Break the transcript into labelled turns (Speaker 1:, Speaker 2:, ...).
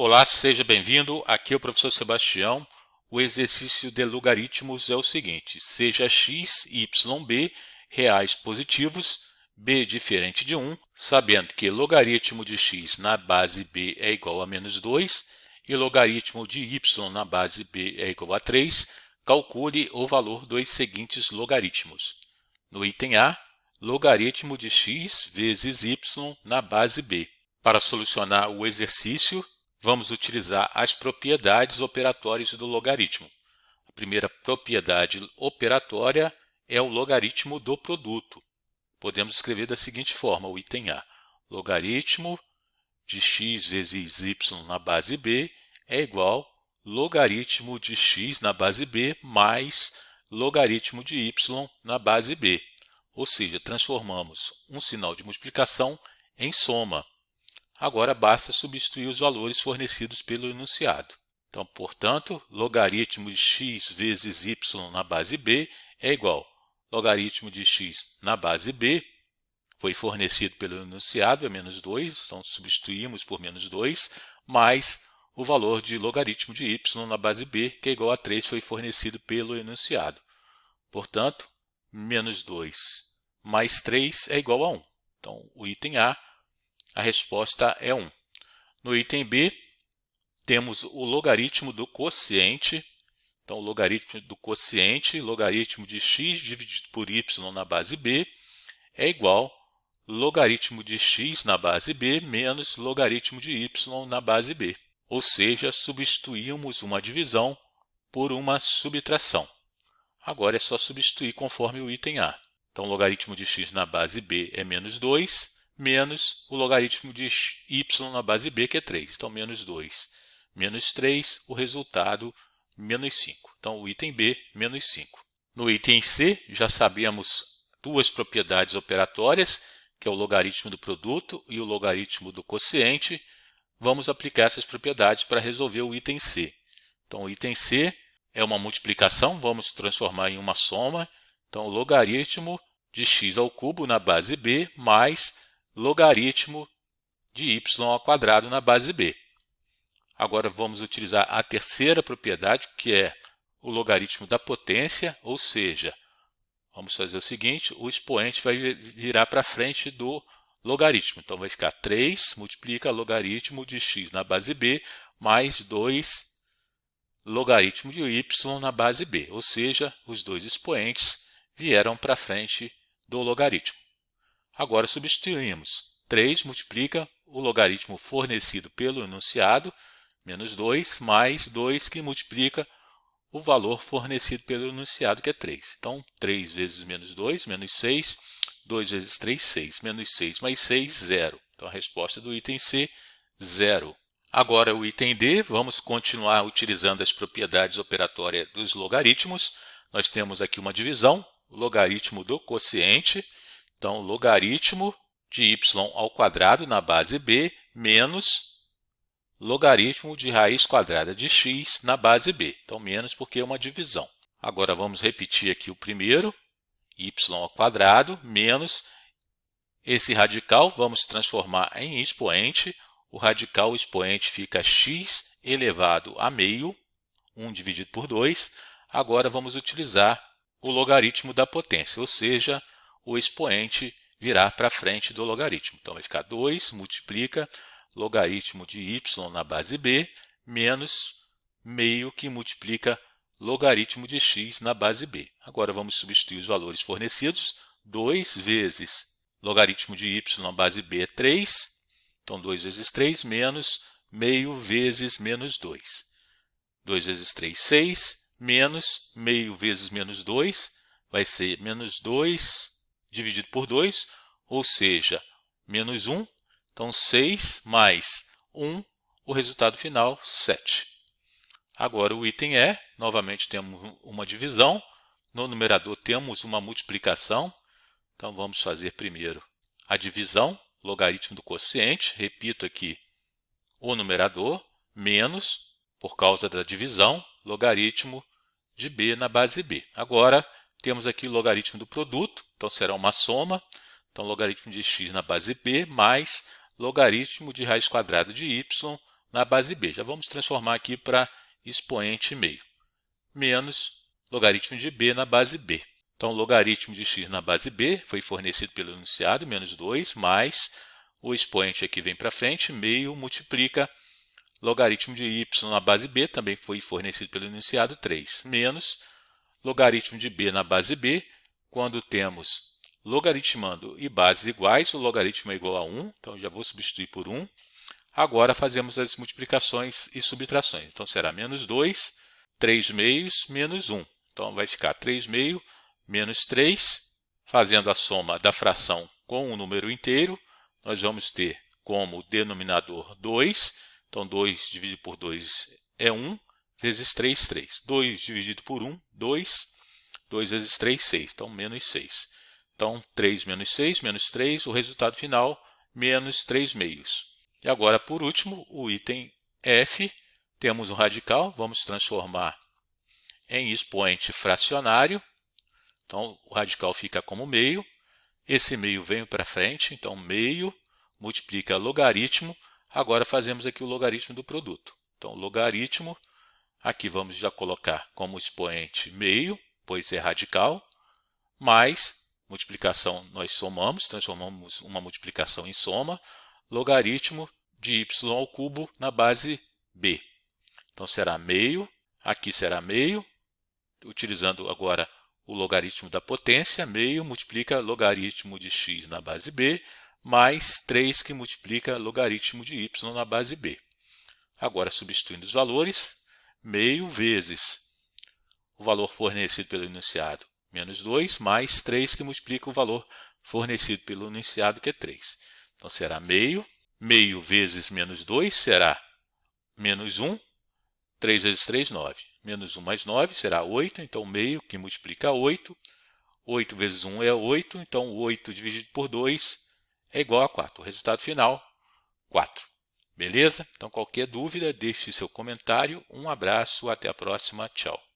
Speaker 1: Olá, seja bem-vindo. Aqui é o professor Sebastião. O exercício de logaritmos é o seguinte: seja x e yb reais positivos, b diferente de 1, sabendo que logaritmo de x na base b é igual a menos 2 e logaritmo de y na base b é igual a 3, calcule o valor dos seguintes logaritmos. No item A, logaritmo de x vezes y na base b. Para solucionar o exercício, vamos utilizar as propriedades operatórias do logaritmo. A primeira propriedade operatória é o logaritmo do produto. Podemos escrever da seguinte forma, o item A. Logaritmo de x vezes y na base b é igual a logaritmo de x na base b mais logaritmo de y na base b. Ou seja, transformamos um sinal de multiplicação em soma. Agora basta substituir os valores fornecidos pelo enunciado. Então, portanto, logaritmo de x vezes y na base b é igual a logaritmo de x na base b, foi fornecido pelo enunciado, é menos 2, então substituímos por menos 2, mais o valor de logaritmo de y na base b, que é igual a 3, foi fornecido pelo enunciado. Portanto, menos 2 mais 3 é igual a 1. Então, o item A, a resposta é 1. No item B, temos o logaritmo do quociente. Então, o logaritmo do quociente, logaritmo de x dividido por y na base b, é igual a logaritmo de x na base b menos logaritmo de y na base b. Ou seja, substituímos uma divisão por uma subtração. Agora é só substituir conforme o item A. Então, o logaritmo de x na base b é menos 2, menos o logaritmo de y na base b, que é 3. Então, menos 2, menos 3, o resultado, menos 5. Então, o item B, menos 5. No item C, já sabemos duas propriedades operatórias, que é o logaritmo do produto e o logaritmo do quociente. Vamos aplicar essas propriedades para resolver o item C. Então, o item C é uma multiplicação, vamos transformar em uma soma. Então, o logaritmo de x ao cubo na base b mais logaritmo de y ao quadrado na base b. Agora vamos utilizar a terceira propriedade, que é o logaritmo da potência, ou seja, vamos fazer o seguinte, o expoente vai virar para frente do logaritmo. Então vai ficar 3 multiplica logaritmo de x na base b mais 2 logaritmo de y na base b, ou seja, os dois expoentes vieram para frente do logaritmo. Agora substituímos. 3 multiplica o logaritmo fornecido pelo enunciado, menos 2, mais 2 que multiplica o valor fornecido pelo enunciado, que é 3. Então, 3 vezes menos 2, menos 6. 2 vezes 3, 6. Menos 6 mais 6, 0. Então, a resposta do item C, 0. Agora, o item D, vamos continuar utilizando as propriedades operatórias dos logaritmos. Nós temos aqui uma divisão, o logaritmo do quociente. Então, logaritmo de y ao quadrado na base b menos logaritmo de raiz quadrada de x na base b. Então, menos porque é uma divisão. Agora, vamos repetir aqui o primeiro, y ao quadrado menos esse radical, vamos transformar em expoente. O radical expoente fica x elevado a meio, 1 dividido por 2. Agora, vamos utilizar o logaritmo da potência, ou seja, o expoente virar para frente do logaritmo. Então, vai ficar 2 multiplica logaritmo de y na base b menos meio que multiplica logaritmo de x na base b. Agora vamos substituir os valores fornecidos. 2 vezes logaritmo de y na base b é 3. Então, 2 vezes 3 menos meio vezes menos 2. 2 vezes 3, 6, menos meio vezes menos 2, vai ser menos 2 dividido por 2, ou seja, menos 1. Então, 6 mais 1, o resultado final, 7. Agora, o item E, novamente temos uma divisão. No numerador temos uma multiplicação. Então, vamos fazer primeiro a divisão, logaritmo do quociente. Repito aqui o numerador, menos, por causa da divisão, logaritmo de b na base b. Agora, temos aqui o logaritmo do produto, então será uma soma. Então, logaritmo de x na base b mais logaritmo de raiz quadrada de y na base b. Já vamos transformar aqui para expoente meio. Menos logaritmo de b na base b. Então, o logaritmo de x na base b foi fornecido pelo enunciado, menos 2, mais o expoente aqui vem para frente, meio multiplica logaritmo de y na base b, também foi fornecido pelo enunciado, 3, menos logaritmo de b na base b, quando temos logaritmando e bases iguais, o logaritmo é igual a 1, então já vou substituir por 1. Agora fazemos as multiplicações e subtrações, então será menos 2, 3 meios, menos 1. Então vai ficar 3 meio menos 3, fazendo a soma da fração com um número inteiro, nós vamos ter como denominador 2, então 2 dividido por 2 é 1, vezes 3, 3. 2 dividido por 1, 2, 2 vezes 3, 6, então menos 6. Então 3 menos 3, o resultado final, menos 3 meios. E agora, por último, o item F, temos um radical, vamos transformar em expoente fracionário. Então, o radical fica como meio. Esse meio vem para frente, então meio multiplica logaritmo. Agora fazemos aqui o logaritmo do produto. Então, logaritmo, aqui vamos já colocar como expoente meio, pois é radical, mais multiplicação nós somamos, transformamos uma multiplicação em soma, logaritmo de y ao cubo na base b. Então, será meio, aqui será meio, utilizando agora o logaritmo da potência, meio multiplica logaritmo de x na base b, mais 3 que multiplica logaritmo de y na base b. Agora, substituindo os valores, meio vezes o valor fornecido pelo enunciado, menos 2, mais 3 que multiplica o valor fornecido pelo enunciado, que é 3. Então, será meio, meio vezes menos 2 será menos 1, 3 vezes 3, 9. Menos 1 mais 9 será 8, então meio que multiplica 8. 8 vezes 1 é 8, então 8 dividido por 2 é igual a 4. O resultado final, 4. Beleza? Então, qualquer dúvida, deixe seu comentário. Um abraço, até a próxima. Tchau.